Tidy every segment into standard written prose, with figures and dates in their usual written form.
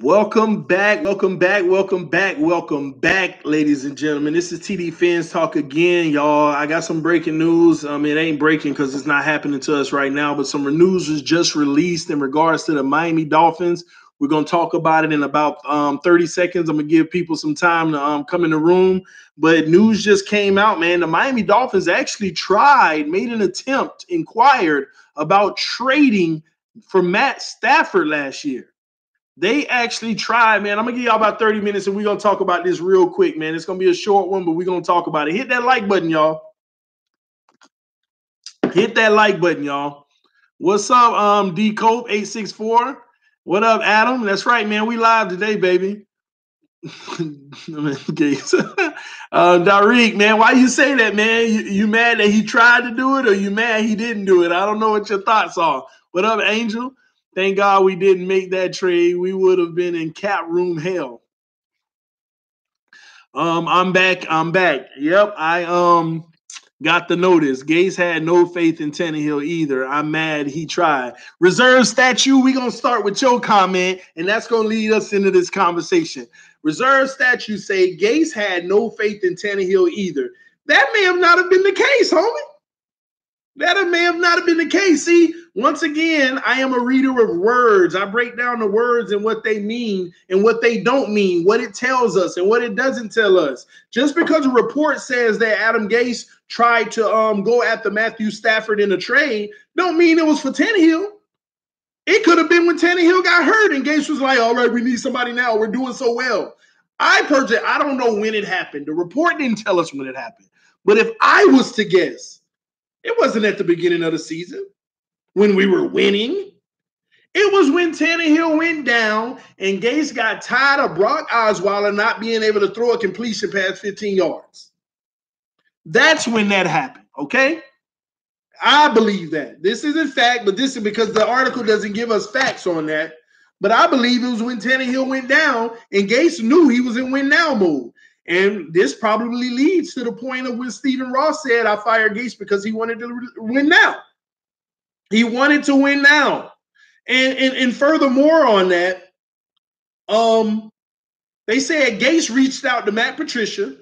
Welcome back, welcome back, welcome back, welcome back, ladies and gentlemen. This is TD Fans Talk again, y'all. I got some breaking news. It ain't breaking because it's not happening to us right now, but some news was just released in regards to the Miami Dolphins. We're going to talk about it in about 30 seconds. I'm going to give people some time to come in the room. But news just came out, man. The Miami Dolphins actually made an attempt, inquired about trading for Matt Stafford last year. They actually tried, man. I'm going to give y'all about 30 minutes and we're going to talk about this real quick, man. It's going to be a short one, but we're going to talk about it. Hit that like button, y'all. Hit that like button, y'all. What's up, D Cope 864? What up, Adam? That's right, man. We live today, baby. Dariq, man, why you say that, man? You mad that he tried to do it or you mad he didn't do it? I don't know what your thoughts are. What up, Angel? Thank God we didn't make that trade. We would have been in cap room hell. I'm back. Yep, I got the notice. Gase had no faith in Tannehill either. I'm mad he tried. Reserve statue, we're going to start with your comment, and that's going to lead us into this conversation. Reserve statue say Gase had no faith in Tannehill either. That may have not have been the case, homie. That may have not have been the case. See, once again, I am a reader of words. I break down the words and what they mean and what they don't mean, what it tells us and what it doesn't tell us. Just because a report says that Adam Gase tried to go after Mathew Stafford in a trade, don't mean it was for Tannehill. It could have been when Tannehill got hurt and Gase was like, all right, we need somebody now. We're doing so well. I don't know when it happened. The report didn't tell us when it happened. But if I was to guess, it wasn't at the beginning of the season when we were winning. It was when Tannehill went down and Gase got tired of Brock Osweiler not being able to throw a completion past 15 yards. That's when that happened, okay? I believe that. This isn't fact, but this is because the article doesn't give us facts on that. But I believe it was when Tannehill went down and Gase knew he was in win now mode. And this probably leads to the point of when Stephen Ross said, I fired Gase because he wanted to win now. He wanted to win now. And furthermore on that, they said Gase reached out to Matt Patricia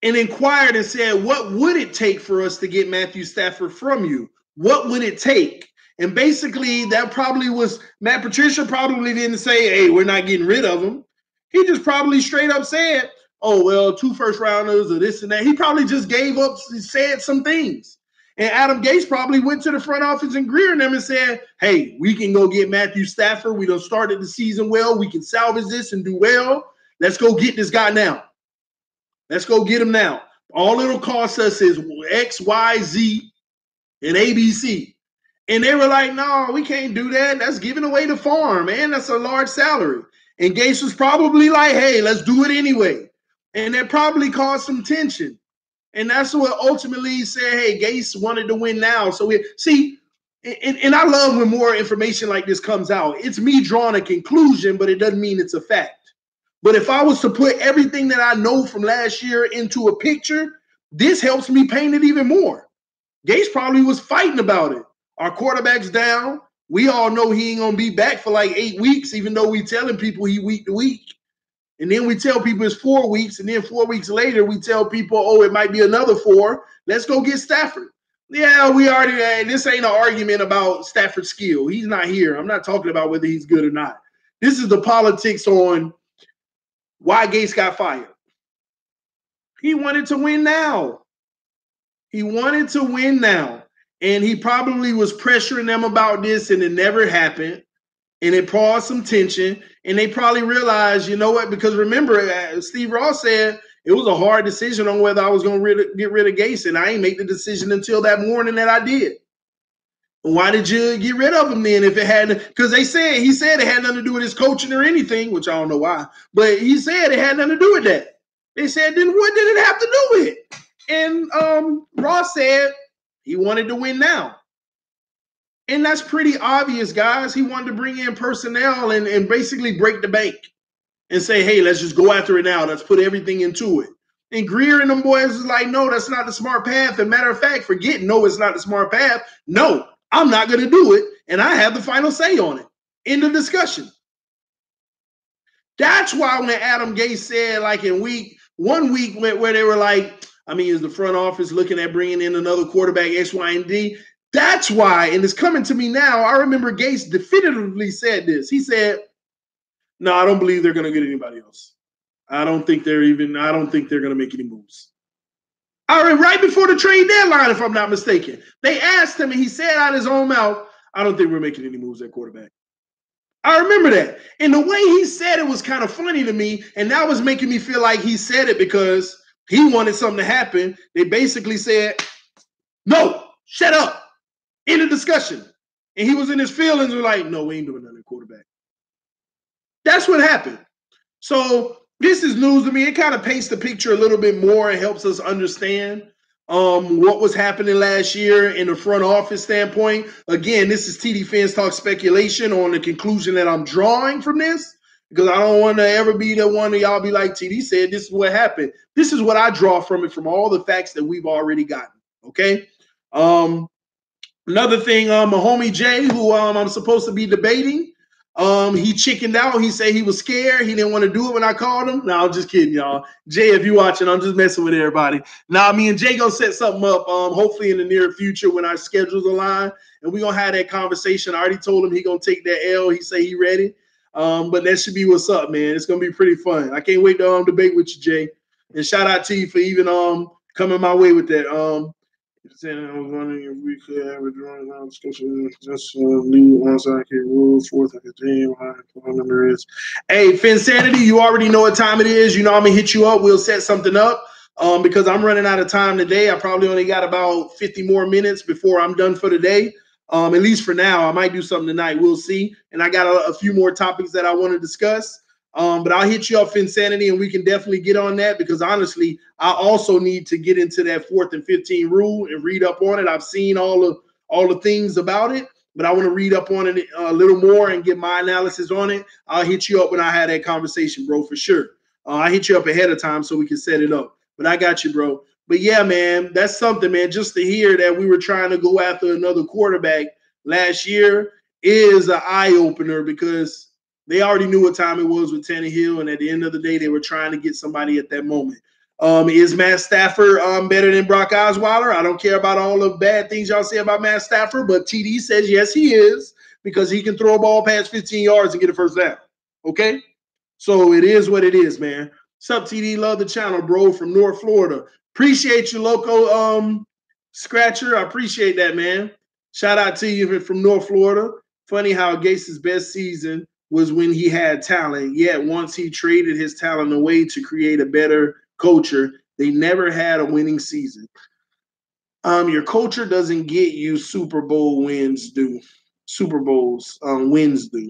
and inquired and said, what would it take for us to get Mathew Stafford from you? What would it take? And basically, that probably was Matt Patricia probably didn't say, hey, we're not getting rid of him. He just probably straight up said, oh, well, 2 first rounders or this and that. He probably just gave up, said some things. And Adam Gase probably went to the front office and Greer and them and said, hey, we can go get Mathew Stafford. We done started the season well. We can salvage this and do well. Let's go get this guy now. Let's go get him now. All it'll cost us is X, Y, Z, and ABC. And they were like, no, we can't do that. That's giving away the farm, man. That's a large salary. And Gase was probably like, hey, let's do it anyway. And that probably caused some tension. And that's what ultimately said, hey, Gase wanted to win now. So we see, and I love when more information like this comes out. It's me drawing a conclusion, but it doesn't mean it's a fact. But if I was to put everything that I know from last year into a picture, this helps me paint it even more. Gase probably was fighting about it. Our quarterback's down. We all know he ain't going to be back for like 8 weeks, even though we telling people he week to week. And then we tell people it's 4 weeks. And then 4 weeks later, we tell people, oh, it might be another 4. Let's go get Stafford. Yeah, we already, this ain't an argument about Stafford's skill. He's not here. I'm not talking about whether he's good or not. This is the politics on why Gase got fired. He wanted to win now. He wanted to win now. And he probably was pressuring them about this, and it never happened. And it caused some tension. And they probably realized, you know what? Because remember, Steve Ross said it was a hard decision on whether I was going to get rid of Gase. And I ain't make the decision until that morning that I did. Why did you get rid of him then if it had – because he said it had nothing to do with his coaching or anything, which I don't know why. But he said it had nothing to do with that. They said, then what did it have to do with it? And Ross said he wanted to win now. And that's pretty obvious, guys. He wanted to bring in personnel and basically break the bank and say, hey, let's just go after it now. Let's put everything into it. And Greer and them boys is like, no, that's not the smart path. And matter of fact, forget, no, it's not the smart path. No, I'm not going to do it. And I have the final say on it. End of discussion. That's why when Adam Gase said, like in one week where they were like, I mean, is the front office looking at bringing in another quarterback, X, Y, and D? That's why, and it's coming to me now. I remember Gase definitively said this. He said, no, I don't believe they're going to get anybody else. I don't think they're going to make any moves. All right, right before the trade deadline, if I'm not mistaken. They asked him, and he said out of his own mouth, I don't think we're making any moves at quarterback. I remember that. And the way he said it was kind of funny to me, and that was making me feel like he said it because he wanted something to happen. They basically said, no, shut up. End of discussion. And he was in his feelings and like, no, we ain't doing nothing at quarterback. That's what happened. So this is news to me. It kind of paints the picture a little bit more and helps us understand what was happening last year in the front office standpoint. Again, this is TD Fans Talk speculation on the conclusion that I'm drawing from this, because I don't want to ever be the one of y'all be like, TD said this is what happened. This is what I draw from it, from all the facts that we've already gotten. Okay. Another thing, my homie Jay, who I'm supposed to be debating, he chickened out. He said he was scared. He didn't want to do it when I called him. No, I'm just kidding, y'all. Jay, if you're watching, I'm just messing with everybody. Now, me and Jay gonna set something up, hopefully in the near future when our schedules align, and we're gonna have that conversation. I already told him he gonna take that L. He say he ready. But that should be what's up, man. It's gonna be pretty fun. I can't wait to debate with you, Jay. And shout out to you for even coming my way with that. Saying I was wondering if we could have a drawing out discussion. Just new onside kick rule, fourth and 15. Phone number is. Hey, Finsanity, you already know what time it is. You know I'm gonna hit you up. We'll set something up. Because I'm running out of time today. I probably only got about 50 more minutes before I'm done for the day. At least for now. I might do something tonight. We'll see. And I got a few more topics that I want to discuss. But I'll hit you up, Finsanity, and we can definitely get on that, because honestly, I also need to get into that 4th and 15 rule and read up on it. I've seen all the things about it, but I want to read up on it a little more and get my analysis on it. I'll hit you up when I have that conversation, bro, for sure. I'll hit you up ahead of time so we can set it up. But I got you, bro. But yeah, man, that's something, man. Just to hear that we were trying to go after another quarterback last year is an eye-opener, because they already knew what time it was with Tannehill, and at the end of the day, they were trying to get somebody at that moment. Is Matt Stafford better than Brock Osweiler? I don't care about all the bad things y'all say about Matt Stafford, but TD says yes, he is, because he can throw a ball past 15 yards and get a first down. Okay? So it is what it is, man. What's up, TD? Love the channel, bro, from North Florida. Appreciate you, Loco Scratcher. I appreciate that, man. Shout out to you from North Florida. Funny how Gase's best season was when he had talent, yet once he traded his talent away to create a better culture, they never had a winning season. Your culture doesn't get you Super Bowl wins, do. Super Bowls wins do.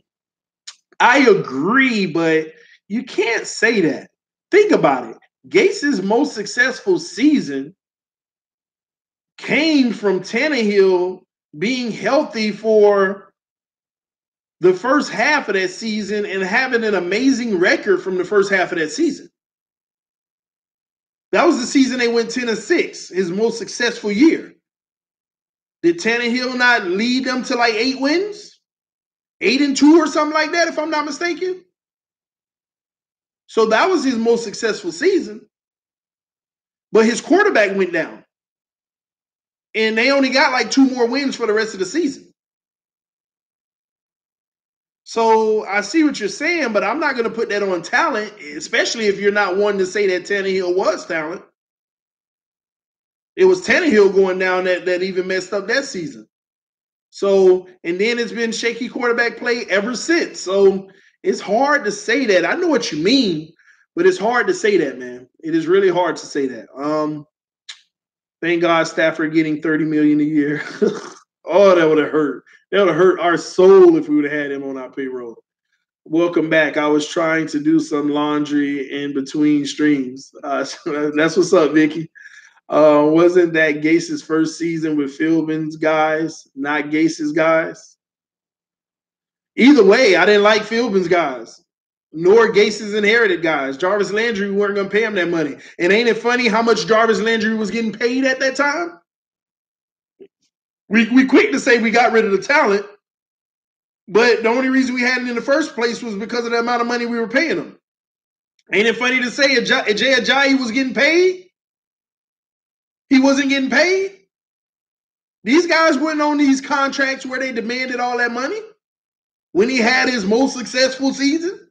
I agree, but you can't say that. Think about it. Gase's most successful season came from Tannehill being healthy for the first half of that season and having an amazing record from the first half of that season. That was the season they went 10-6, his most successful year. Did Tannehill not lead them to like 8 wins? 8-2 or something like that, if I'm not mistaken? So that was his most successful season. But his quarterback went down. And they only got like 2 more wins for the rest of the season. So I see what you're saying, but I'm not going to put that on talent, especially if you're not one to say that Tannehill was talent. It was Tannehill going down that even messed up that season. So, and then it's been shaky quarterback play ever since. So it's hard to say that. I know what you mean, but it's hard to say that, man. It is really hard to say that. Thank God Stafford getting $30 million a year. Oh, that would have hurt. That would have hurt our soul if we would have had him on our payroll. Welcome back. I was trying to do some laundry in between streams. That's what's up, Vicky. Wasn't that Gase's first season with Philbin's guys, not Gase's guys? Either way, I didn't like Philbin's guys, nor Gase's inherited guys. Jarvis Landry, we weren't going to pay him that money. And ain't it funny how much Jarvis Landry was getting paid at that time? We quick to say we got rid of the talent, But the only reason we had it in the first place was because of the amount of money we were paying him. Ain't it funny to say Jay Ajayi was getting paid? He wasn't getting paid. These guys weren't on these contracts where they demanded all that money when he had his most successful season.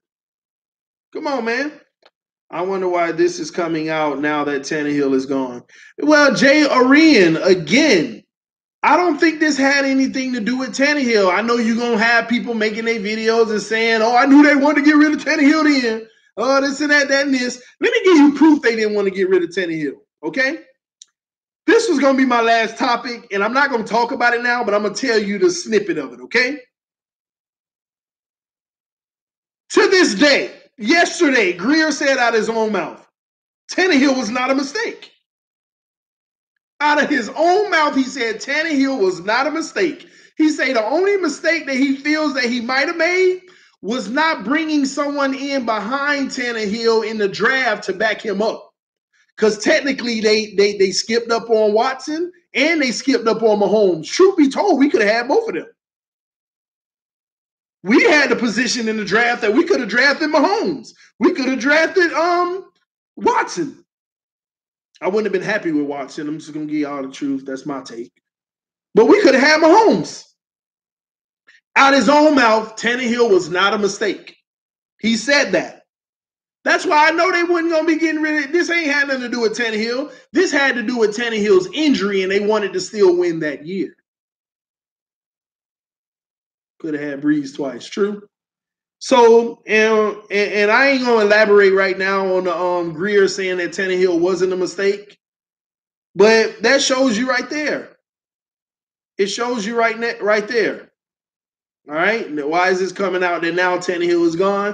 Come on, man. I wonder why this is coming out now that Tannehill is gone. Well, Jay Arian, again, I don't think this had anything to do with Tannehill. I know you're going to have people making their videos and saying, oh, I knew they wanted to get rid of Tannehill then. Oh, this and that, and this. Let me give you proof they didn't want to get rid of Tannehill, okay? This was going to be my last topic, and I'm not going to talk about it now, but I'm going to tell you the snippet of it, okay? To this day, yesterday, Greer said out of his own mouth, Tannehill was not a mistake. Out of his own mouth, he said Tannehill was not a mistake. He said the only mistake that he feels that he might have made was not bringing someone in behind Tannehill in the draft to back him up. Because technically they skipped up on Watson and they skipped up on Mahomes. Truth be told, we could have had both of them. We had the position in the draft that we could have drafted Mahomes. We could have drafted Watson. I wouldn't have been happy with Watson. I'm just going to give y'all the truth. That's my take. But we could have had Mahomes. Out his own mouth, Tannehill was not a mistake. He said that. That's why I know they wasn't going to be getting rid of it. This ain't had nothing to do with Tannehill. This had to do with Tannehill's injury, and they wanted to still win that year. Could have had Breeze twice. True. So, and I ain't going to elaborate right now on the Greer saying that Tannehill wasn't a mistake, but that shows you right there. It shows you right there. All right? Why is this coming out that now Tannehill is gone?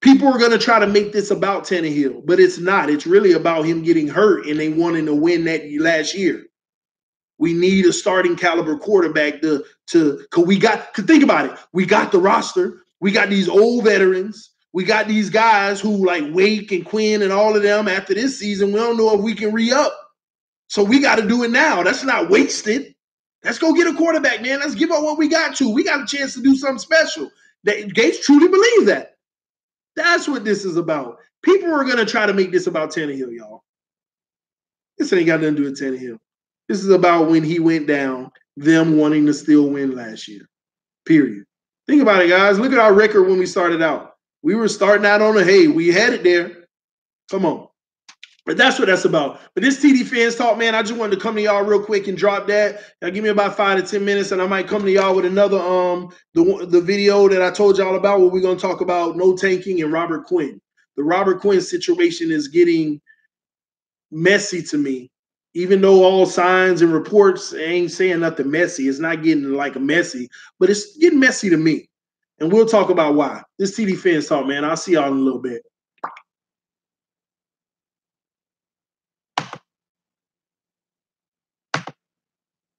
People are going to try to make this about Tannehill, but it's not. It's really about him getting hurt and they wanting to win that last year. We need a starting caliber quarterback because think about it. We got the roster. We got these old veterans. We got these guys who like Wake and Quinn and all of them after this season. We don't know if we can re-up. So we got to do it now. That's not wasted. Let's go get a quarterback, man. Let's give up what we got to. We got a chance to do something special. Gates truly believe that. That's what this is about. People are going to try to make this about Tannehill, y'all. This ain't got nothing to do with Tannehill. This is about when he went down, them wanting to still win last year, period. Think about it, guys. Look at our record when we started out. We were starting out on a hey. We had it there. Come on. But that's what that's about. But this TD Fans Talk, man, I just wanted to come to y'all real quick and drop that. Now, give me about 5 to 10 minutes, and I might come to y'all with another the video that I told y'all about where we're going to talk about no tanking and Robert Quinn. The Robert Quinn situation is getting messy to me. Even though all signs and reports ain't saying nothing messy, it's not getting like a messy, but it's getting messy to me. And we'll talk about why. This TD Fans Talk, man. I'll see y'all in a little bit.